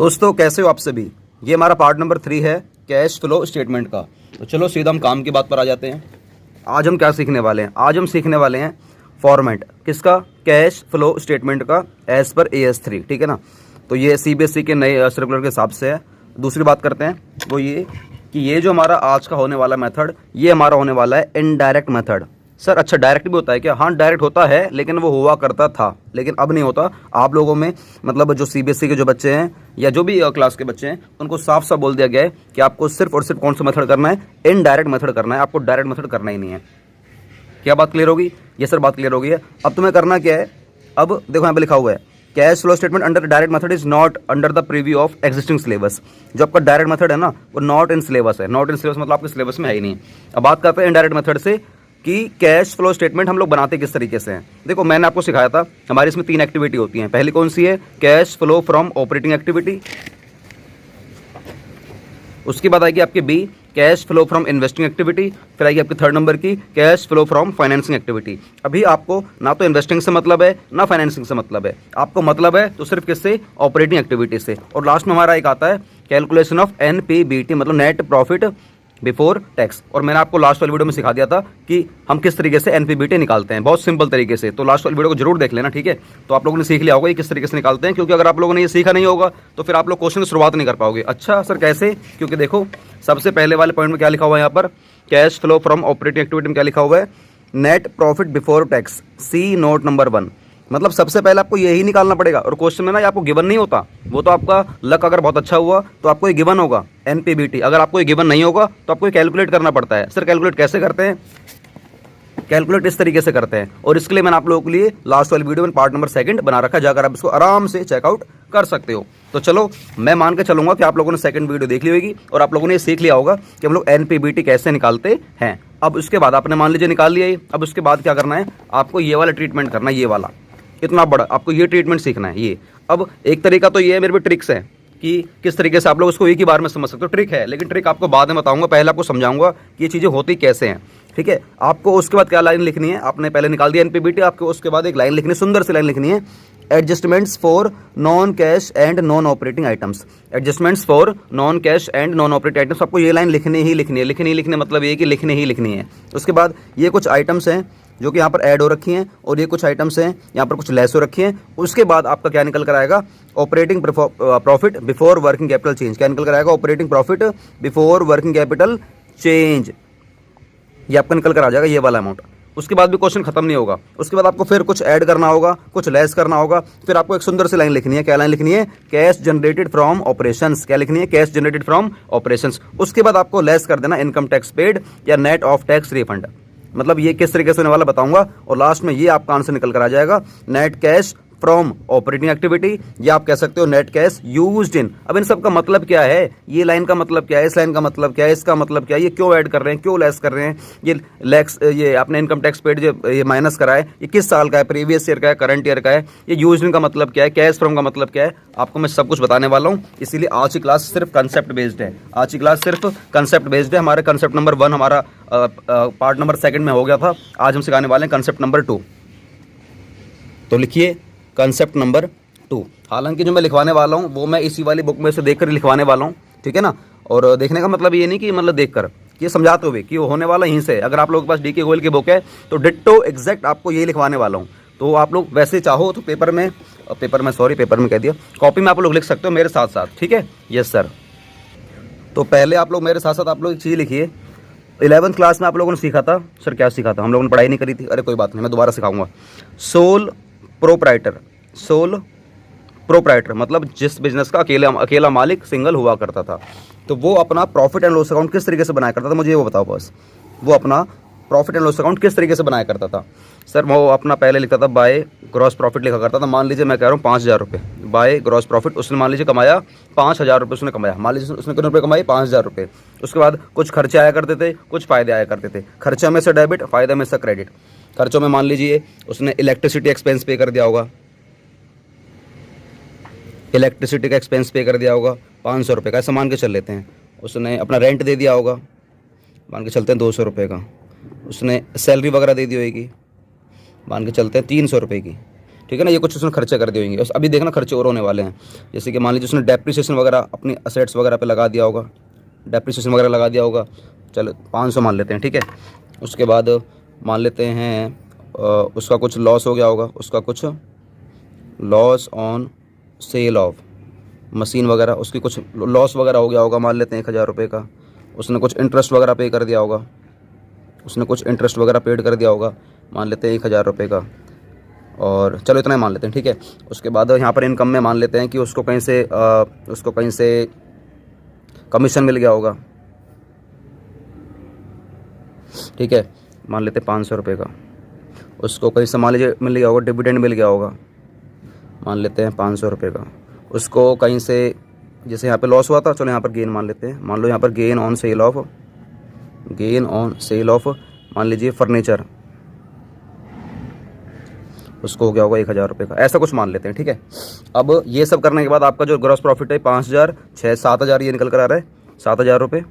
दोस्तों कैसे हो आप सभी। ये हमारा पार्ट नंबर 3 है कैश फ्लो स्टेटमेंट का। तो चलो सीधा हम काम की बात पर आ जाते हैं। आज हम क्या सीखने वाले हैं? आज हम सीखने वाले हैं फॉर्मेट किसका, कैश फ्लो स्टेटमेंट का एज पर AS3, ठीक है ना। तो ये CBSE के नए सर्कुलर के हिसाब से है। दूसरी बात करते हैं वो ये कि ये जो हमारा आज का होने वाला मेथड, ये हमारा होने वाला है इनडायरेक्ट मेथड। सर अच्छा डायरेक्ट भी होता है क्या? हाँ डायरेक्ट होता है, लेकिन वो हुआ करता था, लेकिन अब नहीं होता। आप लोगों में मतलब जो CBSE के जो बच्चे हैं या जो भी क्लास के बच्चे हैं, उनको साफ साफ बोल दिया गया है कि आपको सिर्फ और सिर्फ कौन सा मेथड करना है, इनडायरेक्ट मेथड करना है। आपको डायरेक्ट मेथड करना ही नहीं है। क्या बात क्लियर होगी? ये सर बात क्लियर हो गई है। अब तुम्हें करना क्या है? अब देखो यहाँ पे लिखा हुआ है cash flow statement under direct method is not under the preview of existing syllabus. जो आपका डायरेक्ट मेथड है ना, वो नॉट इन सिलेबस है। नॉट इन सिलेबस मतलब आपके सिलेबस में है ही नहीं। अब बात करते हैं इनडायरेक्ट मेथड से कि कैश फ्लो स्टेटमेंट हम लोग बनाते किस तरीके से हैं। देखो मैंने आपको सिखाया था, हमारी इसमें 3 एक्टिविटी होती हैं। पहली कौन सी है? Cash flow from operating activity. उसके बाद आएगी आपकी B cash flow from investing activity. फिर आएगी आपकी 3rd नंबर की cash flow from financing activity. अभी आपको ना तो इन्वेस्टिंग से मतलब है ना फाइनेंसिंग से मतलब है, आपको मतलब है तो सिर्फ किससे? ऑपरेटिंग एक्टिविटी से। और लास्ट में हमारा एक आता है कैलकुलेशन ऑफ NPBT मतलब नेट प्रॉफिट बिफोर टैक्स। और मैंने आपको लास्ट वाली वीडियो में सिखा दिया था कि हम किस तरीके से NPBT निकालते हैं, बहुत सिंपल तरीके से। तो लास्ट वाली वीडियो को जरूर देख लेना, ठीक है। तो आप लोगों ने सीख लिया होगा ये किस तरीके से निकालते हैं, क्योंकि अगर आप लोगों ने ये सीखा नहीं होगा तो फिर आप लोग क्वेश्चन की शुरुआत नहीं कर पाओगे। अच्छा सर कैसे? क्योंकि देखो सबसे पहले वाले पॉइंट में क्या लिखा हुआ है यहाँ पर, cash flow from operating activity में क्या लिखा हुआ है? Net profit before tax, C note number 1। मतलब सबसे पहले आपको यही निकालना पड़ेगा। और क्वेश्चन में ना आपको गिवन नहीं होता, वो तो आपका लक अगर बहुत अच्छा हुआ तो आपको ये गिवन होगा NPBT। अगर आपको ये गिवन नहीं होगा तो आपको कैलकुलेट करना पड़ता है। सर कैलकुलेट कैसे करते हैं? कैलकुलेट इस तरीके से करते हैं, और इसके लिए मैंने आप लोगों के लिए लास्ट वाली वीडियो में पार्ट नंबर 2 बना रखा है, जाकर आप इसको आराम से चेकआउट कर सकते हो। तो चलो मैं मान के चलूंगा कि आप लोगों ने 2nd वीडियो देख ली होगी और आप लोगों ने ये सीख लिया होगा कि हम लोग NPBT कैसे निकालते हैं। अब उसके बाद आपने मान लीजिए निकाल लिया। अब उसके बाद क्या करना है? आपको ये वाला ट्रीटमेंट करना है, ये वाला इतना बड़ा आपको ये ट्रीटमेंट सीखना है। ये अब एक तरीका तो ये है, मेरे भी ट्रिक्स है कि किस तरीके से आप लोग उसको एक ही बार में समझ सकते हो। ट्रिक है, लेकिन ट्रिक आपको बाद में बताऊंगा, पहले आपको समझाऊंगा कि ये चीज़ें होती कैसे हैं, ठीक है। आपको उसके बाद क्या लाइन लिखनी है? आपने पहले निकाल दिया NPBT, आपको उसके बाद एक लाइन लिखनी है, सुंदर सी लाइन लिखनी है, adjustments for non cash and non operating items. Adjustments for non cash and non operating items, आपको ये लाइन लिखनी ही लिखनी है। लिखनी ही लिखने मतलब ये कि लिखनी ही लिखनी है। उसके बाद ये कुछ आइटम्स हैं जो कि यहाँ पर ऐड हो रखी हैं, और ये कुछ आइटम्स हैं यहाँ पर कुछ लेस हो रखी हैं। उसके बाद आपका क्या निकल कर आएगा? Operating profit before working capital change. क्या निकल कर आएगा? Operating profit before working capital change. ये आपका निकल कर आ जाएगा, ये वाला अमाउंट। उसके बाद भी क्वेश्चन खत्म नहीं होगा। उसके बाद आपको फिर कुछ ऐड करना होगा, कुछ लेस करना होगा। फिर आपको एक सुंदर सी लाइन लिखनी है। क्या लाइन लिखनी है? Cash generated from operations. क्या लिखनी है? Cash generated from operations. उसके बाद आपको लेस कर देना इनकम टैक्स पेड या नेट ऑफ टैक्स रिफंड। मतलब ये किस तरीके से होने वाला बताऊंगा, और लास्ट में ये आपका आंसर निकल कर आ जाएगा net cash from operating activity, या आप कह सकते हो नेट कैश यूज्ड इन। अब इन सब का मतलब क्या है? ये लाइन का मतलब क्या है? इस लाइन का मतलब क्या है? इसका मतलब क्या है? ये क्यों ऐड कर रहे हैं, क्यों लेस कर रहे हैं? ये लेक्स, ये आपने इनकम टैक्स पेड जो ये माइनस करा है, ये किस साल का है? प्रीवियस ईयर का है, करंट ईयर का है? ये यूज्ड इन का मतलब क्या है? कैश फ्रॉम का मतलब क्या है? आपको मैं सब कुछ बताने वाला हूँ। इसीलिए आज की क्लास सिर्फ कंसेप्ट बेस्ड है। आज की क्लास सिर्फ कंसेप्ट बेस्ड है। हमारे कंसेप्ट नंबर 1 हमारा पार्ट नंबर 2 में हो गया था। आज हम सिखाने वाले हैं कंसेप्ट नंबर 2। तो लिखिए कंसेप्ट नंबर 2। हालांकि जो मैं लिखवाने वाला हूँ वो मैं इसी वाली बुक में से देखकर लिखवाने वाला हूँ, ठीक है ना। और देखने का मतलब ये नहीं कि मतलब देखकर, ये समझाते हुए कि वो होने वाला यहीं से। अगर आप लोगों के पास DK गोयल की बुक है तो डिट्टो एग्जैक्ट आपको ये लिखवाने वाला हूँ। तो आप लोग वैसे चाहो तो पेपर में कह दिया, कॉपी में आप लोग लिख सकते हो मेरे साथ साथ, ठीक है। Yes sir. तो पहले आप लोग मेरे साथ साथ आप लोग एक चीज़ लिखिए। 11th क्लास में आप लोगों ने सीखा था। सर क्या सीखा था? हम लोगों ने पढ़ाई नहीं करी थी। अरे कोई बात नहीं, मैं दोबारा सिखाऊंगा। सोल प्रोप्राइटर मतलब जिस बिजनेस का अकेला मालिक सिंगल हुआ करता था, तो वो अपना प्रॉफिट एंड लॉस अकाउंट किस तरीके से बनाया करता था? मुझे वो बताओ बस। वो अपना प्रॉफिट एंड लॉस अकाउंट किस तरीके से बनाया करता था? सर वो अपना पहले लिखता था बाय ग्रॉस प्रॉफिट लिखा करता था। मान लीजिए मैं कह रहा हूँ 5,000 रुपये बाय ग्रॉस प्रॉफिट। उसने मान लीजिए कमाया 5,000 रुपये, उसने कमाया, मान लीजिए उसने कितने रुपये कमाए? 5,000 रुपये। उसके बाद कुछ खर्चे आया करते थे, कुछ फ़ायदे आया करते थे। खर्चे में से डेबिट, फ़ायदे में से क्रेडिट। खर्चों में मान लीजिए उसने इलेक्ट्रिसिटी एक्सपेंस पे कर दिया होगा, इलेक्ट्रिसिटी का एक्सपेंस पे कर दिया होगा 500 रुपये का, ऐसा मान के चल लेते हैं। उसने अपना रेंट दे दिया होगा, मान के चलते हैं 200 रुपये का। उसने सैलरी वगैरह दे दी होगी, मान के चलते हैं 300 रुपये की, ठीक है ना। ये कुछ उसने खर्चे कर दिए होंगे, अभी देखना खर्चे और होने वाले हैं। जैसे कि मान लीजिए उसने डेप्रिसिएशन वगैरह अपनी असेट्स वगैरह पे लगा दिया होगा, डेप्रिसिएशन वगैरह लगा दिया होगा, चलो 500 मान लेते हैं, ठीक है। उसके बाद मान लेते हैं उसका कुछ लॉस हो गया होगा, उसका कुछ loss on sale of machine वगैरह, उसकी कुछ लॉस वगैरह हो गया होगा, मान लेते हैं 1000 रुपये का। उसने कुछ इंटरेस्ट वगैरह पे कर दिया होगा, उसने कुछ इंटरेस्ट वगैरह पेड कर दिया होगा, मान लेते हैं 1000 रुपये का, और चलो इतना ही मान लेते हैं, ठीक है। उसके बाद यहाँ पर इनकम में मान लेते हैं कि उसको कहीं से कमीशन मिल गया होगा, ठीक है, मान लेते हैं 500 रुपये का। उसको कहीं से मान लीजिए मिल गया होगा, डिविडेंड मिल गया होगा, मान लेते हैं 500 रुपये का। उसको कहीं से, जैसे यहाँ पे लॉस हुआ था, चलो यहाँ पर गेन मान लेते हैं। मान लो यहाँ पर गेन ऑन सेल ऑफ मान लीजिए फर्नीचर, उसको हो गया होगा 1000 रुपये का, ऐसा कुछ मान लेते हैं, ठीक है। अब ये सब करने के बाद आपका जो ग्रॉस प्रॉफिट है 5000, 7,000 ये निकल कर आ रहा है, 7,000 रुपये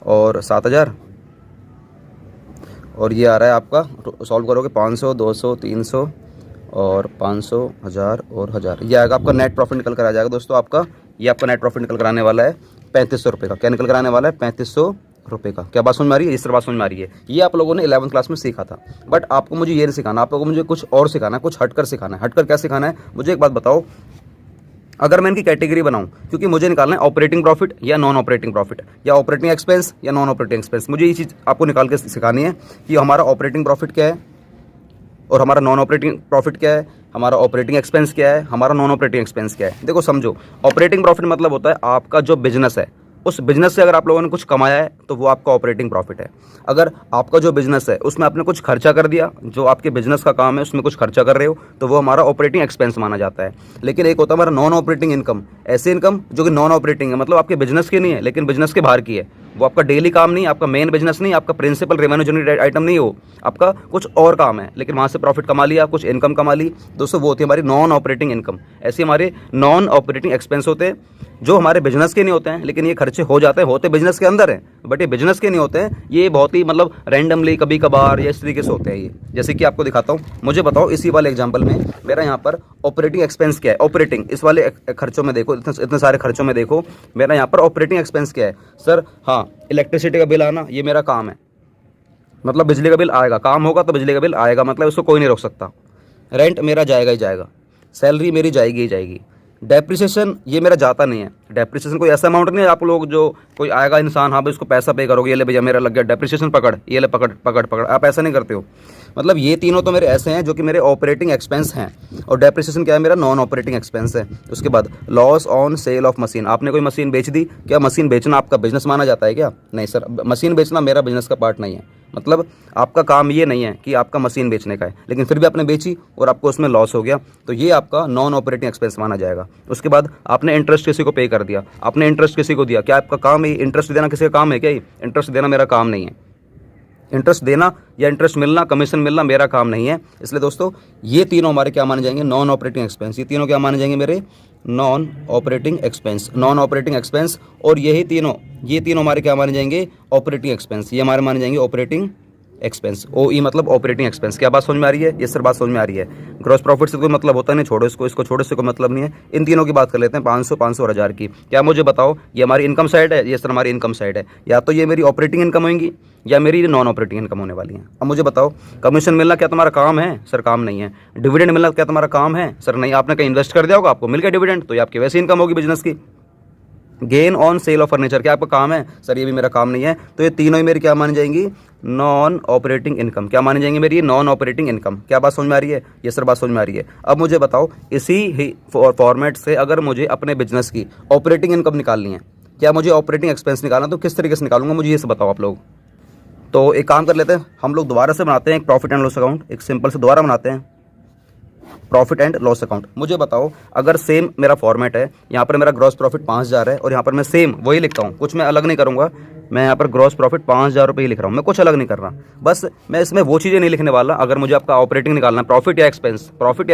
और 7,000, और ये आ रहा है आपका, सॉल्व करोगे 500, 200, 300 और 500, 1000 और 1000, ये आएगा आपका नेट प्रॉफिट निकल कर आ जाएगा दोस्तों आपका। ये आपका नेट प्रॉफिट निकल कर आने वाला है 3500 रुपये का। क्या निकल कर आने वाला है? 3500 रुपये का। क्या बात समझ में आ रही है? इस तरह बात समझ में आ रही है। ये आप लोगों ने 11th क्लास में सीखा था, बट आपको मुझे ये नहीं सिखाना, आप लोगों को मुझे कुछ और सिखाना है, कुछ हटकर सिखाना है। हटकर क्या सिखाना है? मुझे एक बात बताओ, अगर मैं इनकी कैटेगरी बनाऊं, क्योंकि मुझे निकालना है ऑपरेटिंग प्रॉफिट या नॉन ऑपरेटिंग प्रॉफिट, या ऑपरेटिंग एक्सपेंस या नॉन ऑपरेटिंग एक्सपेंस, मुझे ये चीज़ आपको निकाल के सिखानी है कि हमारा ऑपरेटिंग प्रॉफिट क्या है और हमारा नॉन ऑपरेटिंग प्रॉफिट क्या है, हमारा ऑपरेटिंग एक्सपेंस क्या है, हमारा नॉन ऑपरेटिंग एक्सपेंस क्या है। देखो समझो, ऑपरेटिंग प्रॉफिट मतलब होता है आपका जो बिजनेस है, उस बिजनेस से अगर आप लोगों ने कुछ कमाया है तो वो आपका ऑपरेटिंग प्रॉफिट है। अगर आपका जो बिजनेस है उसमें आपने कुछ खर्चा कर दिया, जो आपके बिजनेस का काम है उसमें कुछ खर्चा कर रहे हो, तो वो हमारा ऑपरेटिंग एक्सपेंस माना जाता है। लेकिन एक होता है हमारा नॉन ऑपरेटिंग इनकम, ऐसी इनकम जो कि नॉन ऑपरेटिंग है, मतलब आपके बिजनेस की नहीं है लेकिन बिजनेस के बाहर की है, वो आपका डेली काम नहीं, आपका मेन बिजनेस नहीं, आपका प्रिंसिपल रेवेन्यू जनरेटेड आइटम नहीं हो, आपका कुछ और काम है, लेकिन वहाँ से प्रॉफिट कमा लिया, कुछ इनकम कमा ली दोस्तों, वो होती है हमारी नॉन ऑपरेटिंग इनकम। ऐसे हमारे नॉन ऑपरेटिंग एक्सपेंस होते हैं जो हमारे बिजनेस के नहीं होते हैं, लेकिन ये खर्चे हो जाते हैं, होते बिजनेस के अंदर हैं, बट ये बिजनेस के नहीं होते हैं, ये बहुत ही मतलब रैंडमली कभी कभार या इस तरीके से होते हैं ये। जैसे कि आपको दिखाता हूँ, मुझे बताओ इसी वाले एग्जांपल में मेरा यहाँ पर ऑपरेटिंग एक्सपेंस क्या है, ऑपरेटिंग इस वाले खर्चों में देखो, इतने सारे खर्चों में देखो मेरा यहाँ पर ऑपरेटिंग एक्सपेंस क्या है। सर हाँ, इलेक्ट्रिसिटी का बिल आना ये मेरा काम है, मतलब बिजली का बिल आएगा, काम होगा तो बिजली का बिल आएगा, मतलब इसको कोई नहीं रोक सकता। रेंट मेरा जाएगा ही जाएगा, सैलरी मेरी जाएगी ही जाएगी। डेप्रिसिएशन ये मेरा जाता नहीं है, डेप्रिसिएशन कोई ऐसा अमाउंट नहीं है आप लोग जो कोई आएगा इंसान, हाँ भाई इसको पैसा पे करोगे, ये ले भैया मेरा लग गया डेप्रिसिएशन, पकड़ ये ले, पकड़ पकड़ पकड़, आप ऐसा नहीं करते हो। मतलब ये तीनों तो मेरे ऐसे हैं जो कि मेरे ऑपरेटिंग एक्सपेंस हैं, और डेप्रिसिएशन क्या है? मेरा नॉन ऑपरेटिंग एक्सपेंस है। उसके बाद loss on sale of machine, आपने कोई मशीन बेच दी, क्या मशीन बेचना आपका बिजनेस माना जाता है क्या? नहीं सर, मशीन बेचना मेरा बिजनेस का पार्ट नहीं है, मतलब आपका काम ये नहीं है कि आपका मशीन बेचने का है, लेकिन फिर भी आपने बेची और आपको उसमें लॉस हो गया, तो ये आपका नॉन ऑपरेटिंग एक्सपेंस माना जाएगा। उसके बाद आपने इंटरेस्ट किसी को पे कर दिया, आपने इंटरेस्ट किसी को दिया, क्या आपका काम है इंटरेस्ट देना? किसी का काम है क्या? इंटरेस्ट देना मेरा काम नहीं है, इंटरेस्ट देना या इंटरेस्ट मिलना, कमीशन मिलना मेरा काम नहीं है। इसलिए दोस्तों ये तीनों हमारे क्या माने जाएंगे? Non operating expense. ये तीनों क्या माने जाएंगे मेरे? Non operating expense, non operating expense. और ये तीनों हमारे क्या माने जाएंगे? Operating expense. ये हमारे माने जाएंगे ऑपरेटिंग एक्सपेंस। OE मतलब ऑपरेटिंग एक्सपेंस। क्या बात समझ में आ रही है? ये सर बात समझ में आ रही है। ग्रॉस प्रॉफिट से कोई मतलब होता नहीं, छोड़ो इसको छोड़ो, इससे कोई मतलब नहीं है। इन तीनों की बात कर लेते हैं, 500, 500 और 1000 की। क्या मुझे बताओ, ये हमारी इनकम साइड है, ये सर हमारी इनकम साइड है, या तो ये मेरी ऑपरेटिंग इनकम होंगी या मेरी नॉन ऑपरेटिंग इनकम होने वाली है। अब मुझे बताओ, कमीशन मिलना क्या तुम्हारा काम है? सर काम नहीं है। डिविडेंड मिलना क्या तुम्हारा काम है? सर नहीं, आपने कहीं इन्वेस्ट कर दिया होगा, आपको मिल गया डिविडेंड, तो ये आपकी वैसी इनकम होगी बिजनेस की। Gain on sale of furniture क्या आपका काम है? सर ये भी मेरा काम नहीं है। तो ये तीनों ही मेरी क्या मानी जाएंगी? Non operating income. क्या मानी जाएंगी मेरी? Non operating income. क्या बात समझ में आ रही है? ये सर बात समझ में आ रही है। अब मुझे बताओ, इसी ही फॉर्मेट से अगर मुझे अपने बिजनेस की ऑपरेटिंग इनकम निकालनी है, क्या मुझे ऑपरेटिंग एक्सपेंस निकालना, तो किस तरीके से निकालूंगा मुझे ये सब बताओ आप लोग। तो एक काम कर लेते हैं, हम लोग दोबारा से बनाते हैं एक प्रॉफिट एंड लॉस अकाउंट, एक सिंपल से दोबारा बनाते हैं प्रॉफिट एंड लॉस अकाउंट। मुझे बताओ, अगर सेम मेरा फॉर्मेट है, यहाँ पर मेरा ग्रॉस प्रॉफिट 5000 है और यहाँ पर मैं सेम वही लिखता हूँ, कुछ मैं अलग नहीं करूँगा, मैं यहाँ पर ग्रॉस प्रॉफिट 5000 रुपये ही लिख रहा हूँ, मैं कुछ अलग नहीं कर रहा। बस मैं इसमें वो चीज़ें नहीं लिखने वाला। अगर मुझे आपका ऑपरेटिंग निकालना है, प्रॉफिट या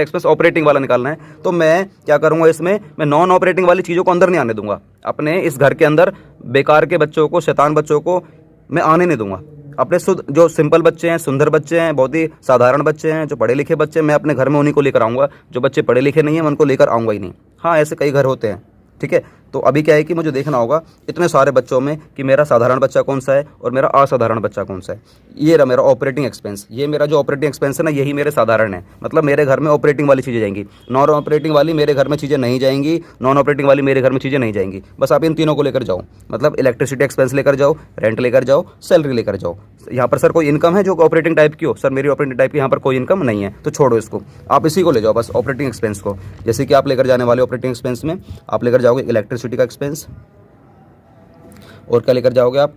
एक्सपेंस ऑपरेटिंग वाला निकालना है, तो मैं क्या करूँगा, इसमें मैं नॉन ऑपरेटिंग वाली चीज़ों को अंदर नहीं आने दूंगा। अपने इस घर के अंदर बेकार के बच्चों को, शैतान बच्चों को मैं आने नहीं दूंगा। अपने जो सिंपल बच्चे हैं, सुंदर बच्चे हैं, बहुत ही साधारण बच्चे हैं, जो पढ़े लिखे बच्चे हैं, मैं अपने घर में उन्हीं को लेकर आऊँगा। जो बच्चे पढ़े लिखे नहीं हैं मैं उनको लेकर आऊँगा ही नहीं। हाँ, ऐसे कई घर होते हैं, ठीक है। तो अभी क्या है कि मुझे देखना होगा इतने सारे बच्चों में कि मेरा साधारण बच्चा कौन सा है और मेरा असाधारण बच्चा कौन सा है। ये रहा मेरा ऑपरेटिंग एक्सपेंस। ये मेरा जो ऑपरेटिंग एक्सपेंस है ना, यही मेरे साधारण है। मतलब मेरे घर में ऑपरेटिंग वाली चीज़ें जाएंगी, नॉन ऑपरेटिंग वाली मेरे घर में चीज़ें नहीं जाएंगी, नॉन ऑपरेटिंग वाली मेरे घर में चीज़ें नहीं जाएंगी। बस आप इन तीनों को लेकर जाओ, मतलब इलेक्ट्रिसिटी एक्सपेंस लेकर जाओ, रेंट लेकर जाओ, सैलरी लेकर जाओ। यहाँ पर सर कोई इनकम है जो ऑपरेटिंग टाइप की हो? सर मेरी ऑपरेटिंग टाइप की यहाँ पर कोई इनकम नहीं है, तो छोड़ो इसको, आप इसी को ले जाओ बस, ऑपरेटिंग एक्सपेंस को। जैसे कि आप लेकर जाने वाले ऑपरेटिंग एक्सपेंस में आप लेकर जाओगे इलेक्ट्रिसिटी का एक्सपेंस, और क्या लेकर जाओगे आप?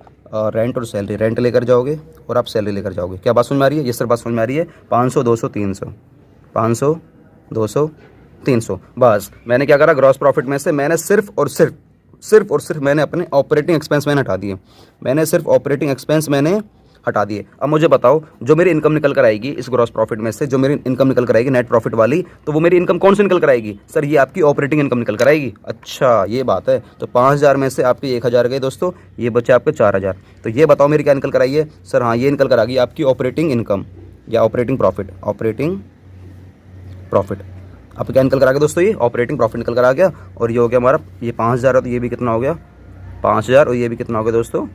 रेंट और सैलरी। रेंट लेकर जाओगे और आप सैलरी लेकर जाओगे। क्या बात समझ में आ रही है? ये सर बात समझ में आ रही है। 500, 200, 300, 500, 200, 300। बस मैंने क्या करा, ग्रॉस प्रॉफिट में से मैंने सिर्फ और सिर्फ मैंने अपने ऑपरेटिंग एक्सपेंस मैंने हटा दिए। मैंने सिर्फ ऑपरेटिंग एक्सपेंस मैंने हटा दिए। अब मुझे बताओ, जो मेरी इनकम निकल कर आएगी इस ग्रॉस प्रॉफिट में से, जो मेरी इनकम निकल कर आएगी नेट प्रॉफिट वाली, तो वो मेरी इनकम कौन सी निकल कर आएगी? सर ये आपकी ऑपरेटिंग इनकम निकल कर आएगी। अच्छा, ये बात है। तो 5000 में से आपके 1000 गए दोस्तों, ये बचे आपके 4000। तो ये बताओ मेरी क्या निकल कर आई है? सर हाँ, ये निकल कर आ गई आपकी ऑपरेटिंग इनकम या ऑपरेटिंग प्रॉफिट। ऑपरेटिंग प्रॉफिट आपको क्या निकल कर आ गया दोस्तों? ये ऑपरेटिंग प्रॉफिट निकल कर आ गया। और ये हो गया हमारा, ये 5000 है तो ये भी कितना हो गया? 5000। और ये भी कितना हो गया दोस्तों?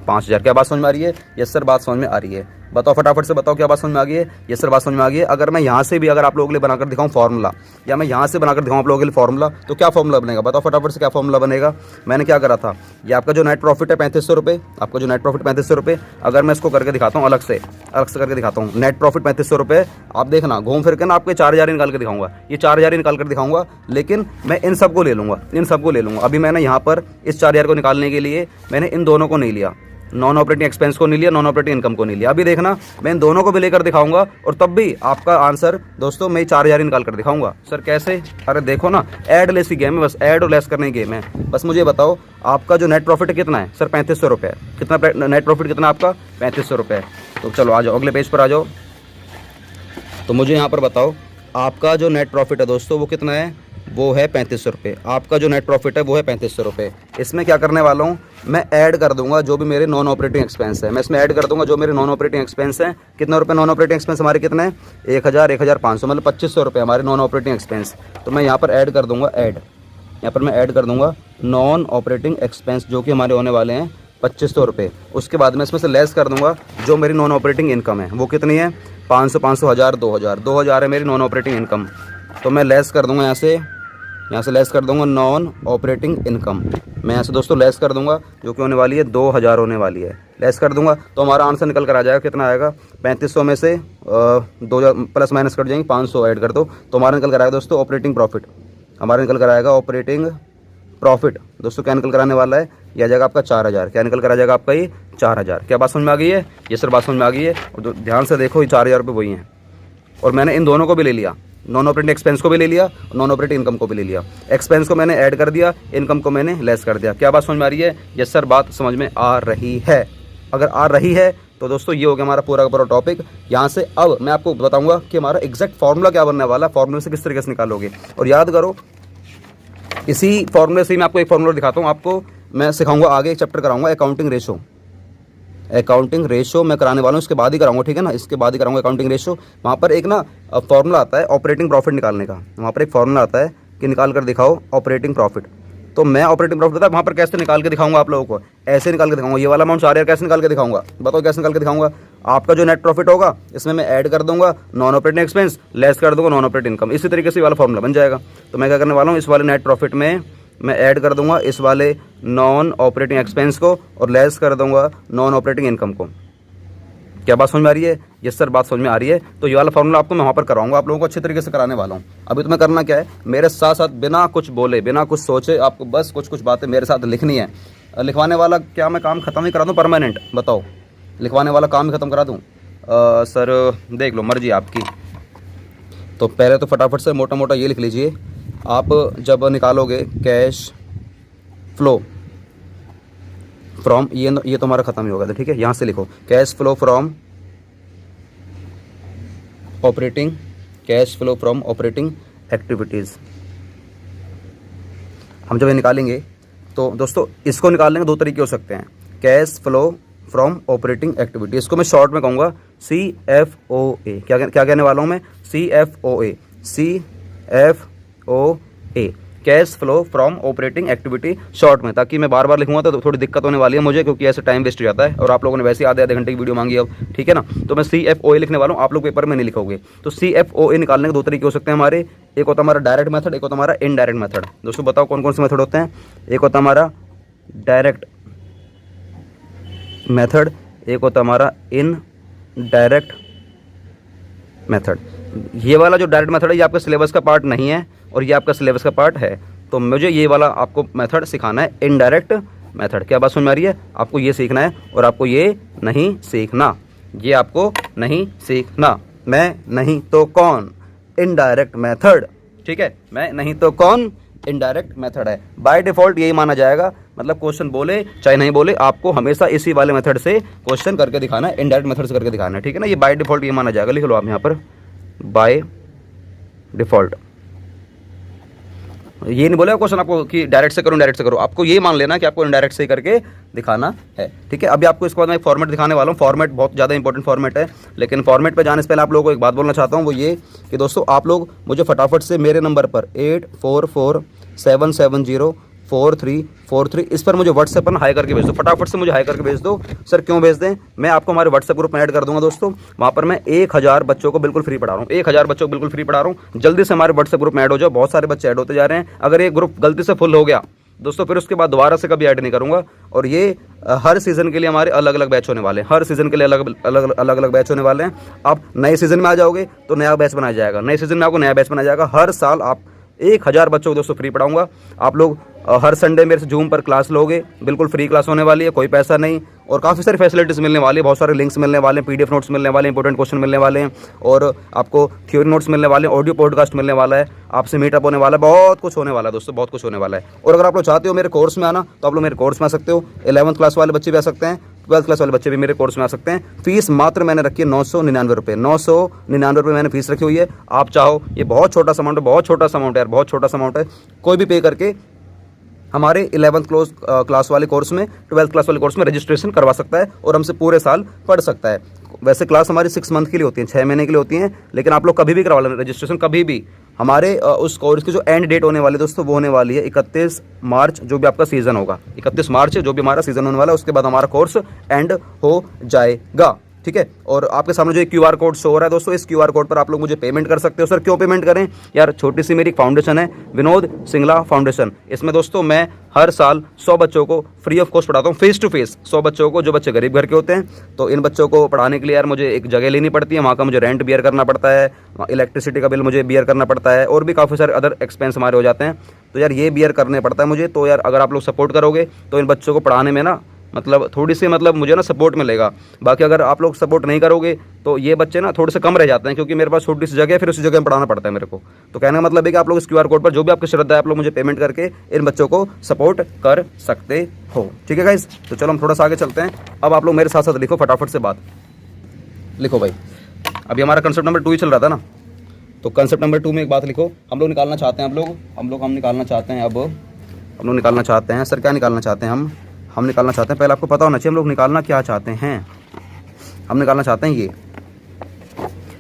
5000। क्या बात समझ में आ रही है? यस सर, बात समझ में आ रही है। बताओ फटाफट से बताओ, क्या बात समझ में आ गई है? यस सर, बात समझ में आ गई है। अगर मैं यहाँ से भी अगर आप लोगों के लिए बनाकर दिखाऊं फॉर्मूला, या मैं यहाँ से बनाकर दिखाऊं आप लोगों के लिए फॉर्मूला, तो क्या फॉर्मूला बनेगा? बताओ फटाफट से, क्या फॉर्मूला बनेगा? मैंने क्या करा था, ये आपका जो नेट प्रॉफिट है 3500 रुपये, आपका जो नेट प्रॉफिट 3500 रुपये, अगर मैं इसको करके दिखाता हूँ अलग से करके दिखाता हूँ, नेट प्रॉफिट 3500 रुपये, आप देखना घूम फिर के ना आपके 4000 निकाल के दिखाऊंगा, ये 4000 निकाल कर दिखाऊंगा। लेकिन मैं इन सबको ले लूँगा, इन सबको ले लूँगा। अभी मैंने यहाँ पर इस 4000 को निकालने के लिए मैंने इन दोनों को नहीं लिया, नॉन ऑपरेटिंग एक्सपेंस को नहीं लिया, नॉन ऑपरेटिंग इनकम को नहीं लिया। अभी देखना मैं इन दोनों को भी लेकर दिखाऊंगा और तब भी आपका आंसर दोस्तों मैं 4000 निकाल कर दिखाऊंगा। सर कैसे? अरे देखो ना, ऐड लेस की गेम है, बस ऐड और लेस करने की गेम है। बस मुझे बताओ आपका जो नेट प्रॉफिट कितना है? सर 3500 रुपये। कितना नेट प्रॉफिट कितना आपका? 3500 रुपये। तो चलो आ जाओ, अगले पेज पर आ जाओ। तो मुझे यहाँ पर बताओ आपका जो नेट प्रॉफिट है दोस्तों वो कितना है? वो है 3500 रुपये। आपका जो नेट प्रॉफिट है वो है 3500 रुपये। इसमें क्या करने वाला हूँ, मैं ऐड कर दूंगा जो भी मेरे नॉन ऑपरेटिंग एक्सपेंस है, मैं इसमें ऐड कर दूंगा जो मेरे नॉन ऑपरेटिंग एक्सपेंस हैं। कितने रुपये नॉन ऑपरेटिंग एक्सपेंस हमारे कितने हैं? 1000, 1500, मतलब 2500 रुपये हमारे नॉन ऑपरेटिंग एक्सपेंस। तो मैं यहाँ पर ऐड कर दूंगा, यहाँ पर मैं ऐड कर दूंगा नॉन ऑपरेटिंग एक्सपेंस जो कि हमारे होने वाले हैं 2500 रुपये। उसके बाद में इसमें से लेस कर दूंगा जो मेरी नॉन ऑपरेटिंग इनकम है, वो कितनी है? 500, 500, 1000, 2000 है मेरी नॉन ऑपरेटिंग इनकम। तो मैं लेस कर दूंगा यहाँ से लेस कर दूंगा नॉन ऑपरेटिंग इनकम। मैं यहाँ से दोस्तों लेस कर दूंगा जो कि होने वाली है 2000 होने वाली है। लेस कर दूंगा तो हमारा आंसर निकल कर आ जाएगा, कितना आएगा? 3500 में से 2000 प्लस माइनस कट जाएंगे, 500 ऐड कर दो तो हमारा निकल कर आएगा दोस्तों ऑपरेटिंग प्रॉफिट। हमारा निकल कर आएगा ऑपरेटिंग प्रॉफिट। दोस्तों क्या निकल कर आने वाला है? यह आ जाएगा आपका 4000। क्या निकल कर आ जाएगा आपका? ये 4000। क्या बात समझ में आ गई है? ये सर बात समझ में आ गई है। और ध्यान से देखो, ये 4000 रुपये वही हैं। और मैंने इन दोनों को भी ले लिया, नॉन ऑपरेटिंग एक्सपेंस को भी ले लिया, नॉन ऑपरेटिंग इनकम को भी ले लिया। एक्सपेंस को मैंने ऐड कर दिया, इनकम को मैंने लेस कर दिया। क्या बात समझ में आ रही है? यस सर, बात समझ में आ रही है। अगर आ रही है तो दोस्तों ये हो गया हमारा पूरा का पूरा टॉपिक। यहाँ से अब मैं आपको बताऊंगा कि हमारा एग्जैक्ट फॉर्मूला क्या बनने वाला है, फॉर्मूले से किस तरीके से निकालोगे। और याद करो, इसी फॉर्मूले से ही मैं आपको एक फॉर्मूला दिखाता हूँ, आपको मैं सिखाऊंगा आगे, एक चैप्टर कराऊंगा अकाउंटिंग रेशो। अकाउंटिंग रेशो मैं कराने वाला हूँ, इसके बाद ही कराऊंगा, ठीक है ना? इसके बाद ही कराऊंगा अकाउंटिंग रेशो। वहाँ पर एक ना फॉर्मूला आता है ऑपरेटिंग प्रॉफिट निकालने का, वहाँ पर एक फॉर्मूला आता है कि निकाल कर दिखाओ ऑपरेटिंग प्रॉफिट। तो मैं ऑपरेटिंग प्रॉफिट होता है वहाँ पर कैसे निकाल के दिखाऊंगा आप लोगों को, ऐसे निकाल के दिखाऊंगा। ये वाला अमाउंट 4000 कैसे निकाल के दिखाऊंगा? बताओ कैसे निकाल के दिखाऊंगा? आपका जो नेट प्रॉफिट होगा इसमें मैं ऐड कर दूंगा नॉन ऑपरेटिंग एक्सपेंस, लेस कर दूंगा नॉन ऑपरेटिंग इनकम। इसी तरीके से ये वाला फॉर्मूला बन जाएगा। तो मैं क्या करने वाला हूँ, इस वाले नेट प्रॉफिट में मैं ऐड कर दूंगा इस वाले नॉन ऑपरेटिंग एक्सपेंस को और लेस कर दूंगा नॉन ऑपरेटिंग इनकम को। क्या बात समझ में आ रही है? यस सर, बात समझ में आ रही है। तो ये वाला फॉर्मूला आपको मैं वहाँ पर कराऊंगा, आप लोगों को अच्छे तरीके से कराने वाला हूँ। अभी तुम्हें करना क्या है, मेरे साथ साथ बिना कुछ बोले, बिना कुछ सोचे, आपको बस कुछ कुछ बातें मेरे साथ लिखनी है। लिखवाने वाला क्या मैं काम ख़त्म ही करा दूँ परमानेंट? बताओ, लिखवाने वाला काम ही ख़त्म करा दूँ? सर देख लो, मर्जी आपकी। तो पहले तो फटाफट से मोटा मोटा ये लिख लीजिए, आप जब निकालोगे कैश फ्लो फ्रॉम, ये तो हमारा खत्म ही होगा, ठीक है? यहाँ से लिखो cash flow from operating, cash flow from operating activities. हम जब ये निकालेंगे तो दोस्तों इसको निकालने के दो तरीके हो सकते हैं, cash flow from operating activity, इसको मैं शॉर्ट में कहूँगा CFOA। क्या क्या कहने वाला हूँ मैं? CFOA, CFOA, cash flow from operating activity short में, ताकि मैं बार बार लिखूंगा तो थोड़ी दिक्कत होने वाली है मुझे, क्योंकि ऐसे टाइम वेस्ट हो जाता है और आप लोगों ने वैसे ही आधे घंटे की वीडियो मांगी अब, ठीक है ना। तो मैं CFOA लिखने वाला हूँ, आप लोग पेपर में नहीं लिखोगे। तो CFOA निकालने के दो तरीके हो सकते हैं हमारे, एक होता है हमारा डायरेक्ट मेथड, एक होता है हमारा इनडायरेक्ट मेथड। दोस्तों बताओ कौन कौन से मेथड होते हैं? एक होता है हमारा डायरेक्ट मेथड, एक होता है हमारा इनडायरेक्ट मेथड। ये वाला जो डायरेक्ट मेथड है ये आपका सिलेबस का पार्ट नहीं है और ये आपका सिलेबस का पार्ट है, तो मुझे ये वाला आपको मेथड सिखाना है, इनडायरेक्ट मेथड। क्या बात समझ में आ रही है? आपको ये सीखना है और आपको ये नहीं सीखना, ये आपको नहीं सीखना। मैं नहीं तो कौन, इनडायरेक्ट मेथड, ठीक है। मैं नहीं तो कौन, इनडायरेक्ट मेथड है। बाय डिफॉल्ट यही माना जाएगा, मतलब क्वेश्चन बोले चाहे नहीं बोले आपको हमेशा इसी वाले मेथड से क्वेश्चन करके दिखाना है, इनडायरेक्ट मेथड से करके दिखाना है, ठीक है ना। ये बाय डिफॉल्ट ये माना जाएगा, लिख लो आप यहाँ पर बाय डिफॉल्ट। ये नहीं बोलेगा क्वेश्चन आपको कि डायरेक्ट से करो डायरेक्ट से करो, आपको ये मान लेना कि आपको इनडायरेक्ट से करके दिखाना है, ठीक है। अभी आपको इसके बाद मैं एक फॉर्मेट दिखाने वाला हूँ, फॉर्मेट बहुत ज़्यादा इंपॉर्टेंट फॉर्मेट है, लेकिन फॉर्मेट पे जाने से पहले आप लोगों को एक बात बोलना चाहता हूँ, वो ये कि दोस्तों आप लोग मुझे फटाफट से मेरे नंबर पर 8447704343 इस पर मुझे व्हाट्सएप पर हाई करके भेज दो, फटाफट से मुझे हाई करके भेज दो। सर क्यों भेज दें? मैं आपको हमारे व्हाट्सएप ग्रुप में ऐड कर दूंगा दोस्तों, वहाँ पर मैं 1000 बच्चों को बिल्कुल फ्री पढ़ा रहा हूँ, 1000 बच्चों को बिल्कुल फ्री पढ़ा रहा हूँ। जल्दी से हमारे व्हाट्सएप ग्रुप में ऐड हो जाओ, बहुत सारे बच्चे ऐड होते जा रहे हैं। अगर ये ग्रुप गलती से फुल हो गया दोस्तों, फिर उसके बाद दोबारा से कभी ऐड नहीं करूँगा। और ये हर सीज़न के लिए हमारे अलग अलग बैच होने वाले हैं, हर सीज़न के लिए अलग अलग बैच होने वाले हैं। आप नए सीज़न में आ जाओगे तो नया बैच बनाया जाएगा, नए सीज़न में आपको नया बैच बनाया जाएगा। हर साल आप 1000 बच्चों को दोस्तों फ्री पढ़ाऊंगा। आप लोग हर संडे मेरे से जूम पर क्लास लोगे, बिल्कुल फ्री क्लास होने वाली है, कोई पैसा नहीं, और काफ़ी सारी फैसिलिटीज़ मिलने वाली है, बहुत सारे लिंक्स मिलने वाले हैं, PDF नोट्स मिलने वाले हैं, इंपॉर्टेंट क्वेश्चन मिलने वाले हैं, और आपको थ्योरी नोट्स मिलने वाले हैं, ऑडियो पॉडकास्ट मिलने वाला है, आपसे मीटअप होने वाला है, बहुत कुछ होने वाला है दोस्तों, बहुत कुछ होने वाला है। और अगर आप लोग चाहते हो मेरे कोर्स में आना तो आप लोग मेरे कोर्स में आ सकते हो। 11th क्लास वाले बच्चे भी आ सकते हैं, 12th क्लास वाले बच्चे भी मेरे कोर्स में आ सकते हैं। फीस मात्र मैंने रखी है 999 रुपये, 999 रुपये मैंने फीस रखी हुई है। आप चाहो, ये बहुत छोटा सा अमाउंट है, बहुत छोटा सा अमाउंट है यार, बहुत छोटा सा अमाउंट है, कोई भी पे करके हमारे 11th क्लास वाले कोर्स में, 12th क्लास वाले कोर्स में रजिस्ट्रेशन करवा सकता है और हमसे पूरे साल पढ़ सकता है। वैसे क्लास हमारी 6 मंथ के लिए होती है, 6 महीने के लिए होती हैं, लेकिन आप लोग कभी भी करवा लें रजिस्ट्रेशन, कभी भी। हमारे उस कोर्स की जो एंड डेट होने वाली है दोस्तों, वो होने वाली है 31 मार्च, जो भी आपका सीज़न होगा, 31 मार्च जो भी हमारा सीज़न होने वाला है, उसके बाद हमारा कोर्स एंड हो जाएगा, ठीक है। और आपके सामने जो एक QR कोड शो हो रहा है दोस्तों, इस QR कोड पर आप लोग मुझे पेमेंट कर सकते हो। सर क्यों पेमेंट करें यार? छोटी सी मेरी फाउंडेशन है, विनोद सिंगला फाउंडेशन। इसमें दोस्तों मैं हर साल 100 बच्चों को फ्री ऑफ कॉस्ट पढ़ाता हूँ, फेस टू फेस 100 बच्चों को, जो बच्चे गरीब घर के होते हैं। तो इन बच्चों को पढ़ाने के लिए यार मुझे एक जगह लेनी पड़ती है, वहाँ का मुझे रेंट बियर करना पड़ता है, इलेक्ट्रिसिटी का बिल मुझे बियर करना पड़ता है, और भी काफ़ी सारे अदर एक्सपेंस हमारे हो जाते हैं, तो यार ये बियर करने पड़ता है मुझे। तो यार अगर आप लोग सपोर्ट करोगे तो इन बच्चों को पढ़ाने में ना मतलब थोड़ी सी मतलब मुझे ना सपोर्ट मिलेगा। बाकी अगर आप लोग सपोर्ट नहीं करोगे तो ये बच्चे ना थोड़े से कम रह जाते हैं, क्योंकि मेरे पास छोटी सी जगह है, फिर उसी जगह में पढ़ाना पड़ता है मेरे को। तो कहने का मतलब है कि आप लोग इस QR कोड पर जो भी आपकी श्रद्धा है, आप लोग मुझे पेमेंट करके इन बच्चों को सपोर्ट कर सकते हो, ठीक है गाइस। तो चलो हम थोड़ा सा आगे चलते हैं। अब आप लोग मेरे साथ साथ लिखो, फटाफट से बात लिखो भाई। अभी हमारा कंसेप्ट नंबर 2 ही चल रहा था ना, तो कंसेप्ट नंबर 2 में एक बात लिखो। हम लोग निकालना चाहते हैं, हम निकालना चाहते हैं, हम लोग निकालना चाहते हैं। सर क्या निकालना चाहते हैं? हम निकालना चाहते हैं, पहले आपको पता होना चाहिए हम लोग निकालना क्या चाहते हैं। हम निकालना चाहते हैं ये,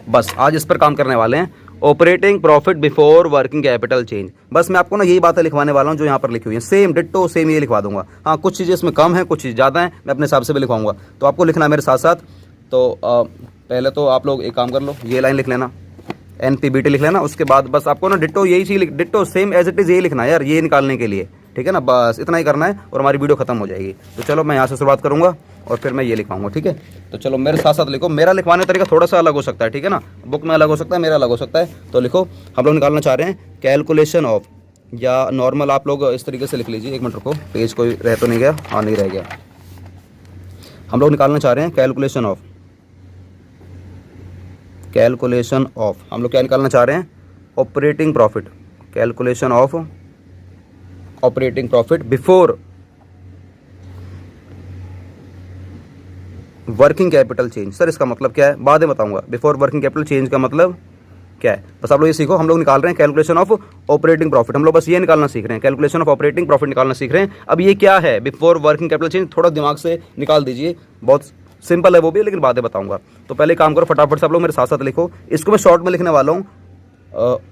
बस आज इस पर काम करने वाले हैं, operating profit before working capital change. बस मैं आपको ना यही बातें लिखवाने वाला हूँ जो यहाँ पर लिखी हुई है, सेम डिट्टो सेम ये लिखवा दूंगा। हाँ कुछ चीज़ें इसमें कम है, कुछ चीज़ ज़्यादा है, मैं अपने हिसाब से भी लिखवाऊंगा, तो आपको लिखना है मेरे साथ साथ। तो पहले तो आप लोग एक काम कर लो, ये लाइन लिख लेना, NPBT लिख लेना। उसके बाद बस आपको ना डिट्टो यही चीज़, ditto same as it is यही लिखना है यार, ये निकालने के लिए, ठीक है ना। बस इतना ही करना है और हमारी वीडियो खत्म हो जाएगी। तो चलो मैं यहाँ से शुरुआत करूँगा और फिर मैं ये लिखवाऊंगा, ठीक है। तो चलो मेरे साथ साथ लिखो, मेरा लिखवाने तरीका थोड़ा सा अलग हो सकता है, ठीक है ना, बुक में अलग हो सकता है, मेरा अलग हो सकता है। तो लिखो, हम लोग निकालना चाह रहे हैं कैलकुलेशन ऑफ, या नॉर्मल आप लोग इस तरीके से लिख लीजिए। एक मिनट रुको, पेज कोई रह तो नहीं गया? हाँ नहीं रह गया। हम लोग निकालना चाह रहे हैं कैलकुलेशन ऑफ, हम लोग क्या निकालना चाह रहे हैं? Operating profit, calculation of operating profit before working capital change. Sir इसका मतलब क्या है? बाद में बताऊंगा। बिफोर वर्किंग कैपिटल चेंज का मतलब क्या है। बस आप लोग ये सीखो, हम लोग निकाल रहे हैं कैलकुलेशन ऑफ ऑपरेटिंग प्रॉफिट, हम लोग बस ये निकालना सीख रहे हैं, कैलकुलेशन ऑफ ऑपरेटिंग प्रॉफिट निकालना सीख रहे हैं। अब ये क्या है, बिफोर वर्किंग कैपिटल चेंज, थोड़ा दिमाग से निकाल दीजिए, बहुत सिंपल है वो भी, लेकिन बातें बताऊंगा। तो पहले काम करो, फटाफट से आप लोग मेरे साथ साथ लिखो, इसको मैं शॉर्ट में लिखने वाला हूँ,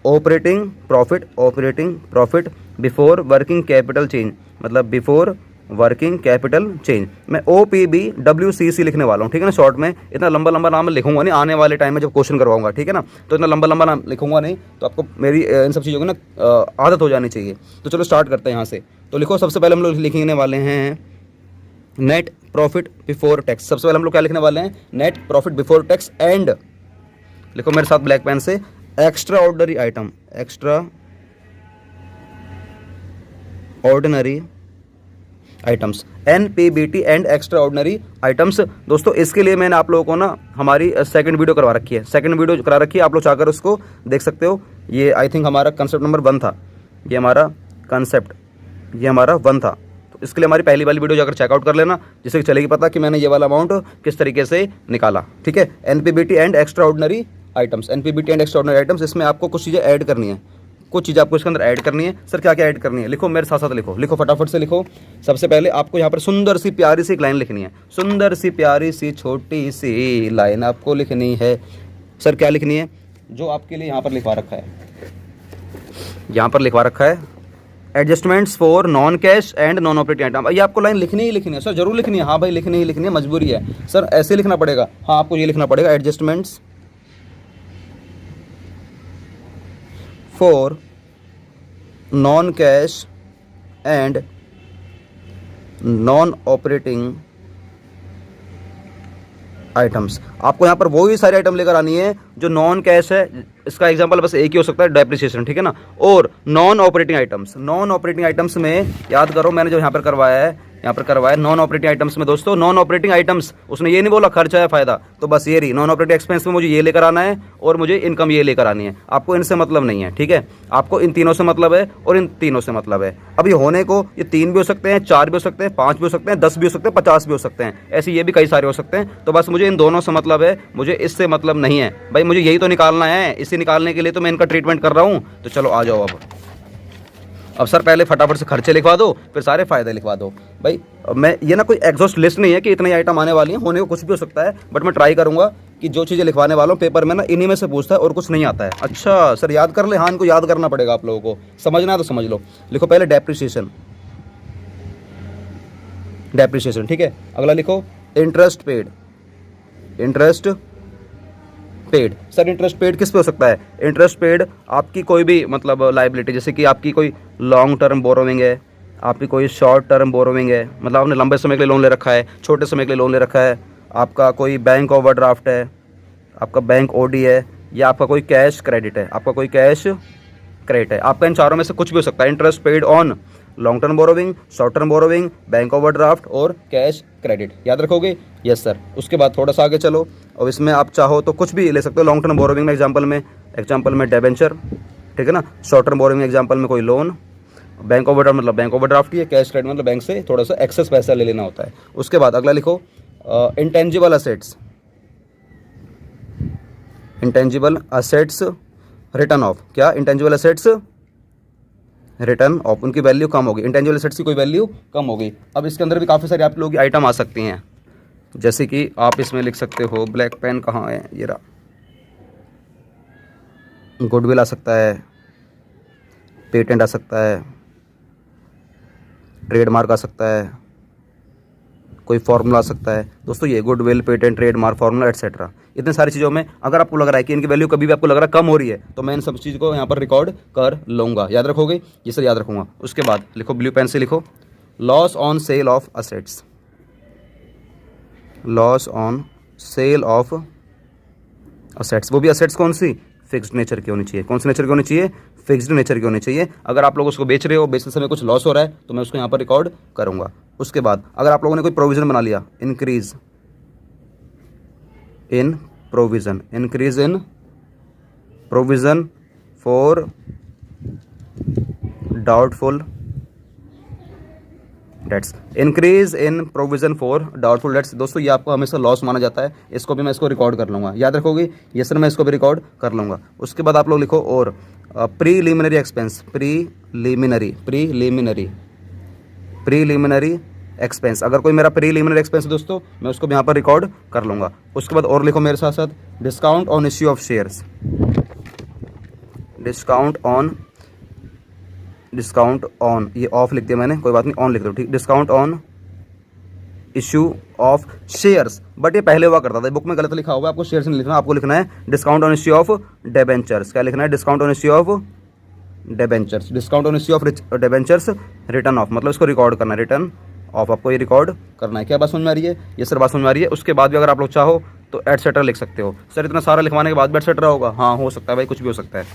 operating profit before working capital change, मतलब बिफोर वर्किंग कैपिटल चेंज। मैं OPBWCC लिखने वाला हूँ, ठीक है ना, शॉर्ट में। इतना लंबा लंबा नाम लिखूंगा नहीं, आने वाले टाइम में जब क्वेश्चन करवाऊंगा, ठीक है ना, तो इतना लंबा लंबा नाम लिखूंगा नहीं, तो आपको मेरी इन सब चीज़ों की ना आदत हो जानी चाहिए। तो चलो स्टार्ट करते हैं यहाँ से। तो लिखो, सबसे पहले हम लोग लिखने वाले हैं नेट प्रॉफिट बिफोर टैक्स। सबसे पहले हम लोग क्या लिखने वाले हैं, net profit before tax and, लिखो मेरे साथ ब्लैक पेन से, extra ordinary item, extra ordinary items, NPBT and extra ordinary items. दोस्तों इसके लिए मैंने आप लोगों को ना हमारी सेकंड वीडियो करवा रखी है, सेकंड वीडियो करा रखी है, आप लोग चाहकर उसको देख सकते हो। ये आई थिंक हमारा कंसेप्ट नंबर 1 था, ये हमारा कंसेप्ट, ये हमारा 1 था। तो इसके लिए हमारी पहली वाली वीडियो जाकर चेकआउट कर लेना, जिससे चलेगी पता कि मैंने ये वाला अमाउंट किस तरीके से निकाला, ठीक है। NPBT and extra ordinary items, NPBT and extra ordinary items, इसमें आपको कुछ चीज़ें ऐड करनी है, कुछ चीज़ आपको इसके अंदर ऐड करनी है। सर क्या क्या ऐड करनी है, लिखो मेरे साथ साथ लिखो, लिखो फटाफट से लिखो। सबसे पहले आपको यहाँ पर सुंदर सी प्यारी सी एक लाइन लिखनी है, सुंदर सी प्यारी सी छोटी सी लाइन आपको लिखनी है। सर क्या लिखनी है, जो आपके लिए यहाँ पर लिखवा रखा है, यहाँ पर लिखवा रखा है, adjustments for non cash and non operating item. ये आपको लाइन लिखनी ही लिखनी है सर, जरूर लिखनी है। हाँ भाई लिखनी ही लिखनी है, मजबूरी है सर, ऐसे लिखना पड़ेगा। हाँ आपको ये लिखना पड़ेगा, adjustments for non cash and non operating items. आपको यहाँ पर वो ही सारे आइटम लेकर आनी है जो नॉन कैश है। इसका एग्जांपल बस एक ही हो सकता है, डेप्रिसिएशन, ठीक है ना। और non operating items, non operating items में याद करो मैंने जो यहाँ पर करवाया है, यहाँ पर करवाया नॉन ऑपरेटिंग आइटम्स में। दोस्तों नॉन ऑपरेटिंग आइटम्स, उसने ये नहीं बोला खर्चा है फायदा, तो बस ये रही नॉन ऑपरेटिंग एक्सपेंस में मुझे ये लेकर आना है और मुझे इनकम ये लेकर आनी है। आपको इनसे मतलब नहीं है, ठीक है, आपको इन तीनों से मतलब है और इन तीनों से मतलब है। अब ये होने को ये 3 भी हो सकते हैं, 4 भी हो सकते हैं, 5 भी हो सकते हैं, 10 भी हो सकते हैं, 50 भी हो सकते हैं, ऐसे ये भी कई सारे हो सकते हैं। तो बस मुझे इन दोनों से मतलब है, मुझे इससे मतलब नहीं है भाई, मुझे यही तो निकालना है, इसे निकालने के लिए तो मैं इनका ट्रीटमेंट कर रहा हूँ। तो चलो आ जाओ अब सर पहले फटाफट से खर्चे लिखवा दो, फिर सारे फायदे लिखवा दो। भाई मैं ये ना कोई एग्जॉस्ट लिस्ट नहीं है कि इतने आइटम आने वाली हैं, होने को कुछ भी हो सकता है, बट मैं ट्राई करूंगा कि जो चीज़ें लिखवाने वाला हूँ पेपर में ना इन्हीं में से पूछता है और कुछ नहीं आता है। अच्छा सर याद कर ले, हाँ इनको याद करना पड़ेगा आप लोगों को, समझना है तो समझ लो। लिखो पहले डेप्रिसिएशन, डेप्रिसिएशन, ठीक है। अगला लिखो interest paid, interest paid. Sir interest paid किस पे हो सकता है, इंटरेस्ट पेड आपकी कोई भी मतलब लाइबिलिटी, जैसे कि आपकी कोई लॉन्ग टर्म बोरोविंग है, आपकी कोई शॉर्ट टर्म बोरोविंग है, मतलब आपने लंबे समय के लिए लोन ले रखा है, छोटे समय के लिए लोन ले रखा है, आपका कोई बैंक ओवरड्राफ्ट है, आपका बैंक ओडी है, या आपका कोई कैश क्रेडिट है, आपका कोई कैश क्रेडिट है, आपका इन चारों में से कुछ भी हो सकता है। Interest paid on long term borrowing, short term borrowing, bank overdraft और कैश क्रेडिट, याद रखोगे। Yes sir. उसके बाद थोड़ा सा आगे चलो, और इसमें आप चाहो तो कुछ भी ले सकते हो। लॉन्ग टर्म बोरोविंग में एग्जांपल में डेबेंचर, ठीक है ना। शॉर्ट टर्म बोरोविंग एग्जांपल में कोई लोन, बैंक ओवरड्राफ्ट मतलब बैंक ओवरड्राफ्ट ही है, कैश क्रेडिट मतलब बैंक से थोड़ा सा एक्सेस पैसा ले लेना होता है। उसके बाद अगला लिखो intangible assets, intangible assets return of. क्या, इंटेंजिबल असेट्स रिटर्न ऑफ, उनकी वैल्यू कम होगी, इंटेंजिबल एसेट्स की कोई वैल्यू कम होगी। अब इसके अंदर भी काफ़ी सारे आप लोगों की आइटम आ सकती हैं, जैसे कि आप इसमें लिख सकते हो, ब्लैक पेन कहाँ है, ये रहा, गुडविल आ सकता है, पेटेंट आ सकता है, ट्रेडमार्क आ सकता है, कोई फार्मूला आ सकता है। दोस्तों ये goodwill, patent, trademark, formula etcetera, इतने सारी चीज़ों में अगर आपको लग रहा है कि इनकी वैल्यू कभी भी आपको लग रहा है कम हो रही है, तो मैं इन सब चीज़ को यहाँ पर रिकॉर्ड कर लूँगा। याद रखोगे, ये सर याद रखूँगा। उसके बाद लिखो, ब्लू पेन से लिखो, loss on sale of assets, loss on sale of assets. वो भी असेट्स कौन सी, फिक्स्ड नेचर की होनी चाहिए। कौन सी नेचर की होनी चाहिए, फिक्स्ड नेचर की होनी चाहिए। अगर आप लोग उसको बेच रहे हो, बेचते समय कुछ लॉस हो रहा है, तो मैं उसको यहाँ पर रिकॉर्ड करूँगा। उसके बाद अगर आप लोगों ने कोई प्रोविज़न बना लिया, increase in provision, increase in provision for doubtful debts. Increase in provision for doubtful debts, दोस्तों ये आपको हमेशा लॉस माना जाता है, इसको भी मैं इसको रिकॉर्ड कर लूँगा, याद रखोगे ये सर, मैं इसको भी रिकॉर्ड कर लूँगा। उसके बाद आप लोग लिखो और प्रीलिमिनरी एक्सपेंस, प्रीलिमिनरी एक्सपेंस, अगर कोई मेरा प्रीलिमिनरी एक्सपेंस है दोस्तों, मैं उसको भी यहाँ पर रिकॉर्ड कर लूँगा। उसके बाद और लिखो मेरे साथ साथ, discount on issue of shares, discount on, ये ऑफ लिख दिया मैंने, कोई बात नहीं, ऑन लिख दो, ठीक। Discount on issue of shares, but ये पहले हुआ करता था, बुक में गलत लिखा हुआ है, आपको शेयर्स नहीं लिखना, आपको लिखना है discount on issue of debentures. क्या लिखना है? Discount on issue of debentures, discount on issue of debentures return of, मतलब इसको रिकॉर्ड करना है, रिटर्न ऑफ आपको ये रिकॉर्ड करना है। क्या बात समझ में आ रही है? ये सर बात समझ में आ रही है। उसके बाद भी अगर आप लोग चाहो तो एटसेट्रा लिख सकते हो। सर इतना सारा लिखवाने के बाद भी एटसेट्रा होगा? हाँ हो सकता है भाई, कुछ भी हो सकता है।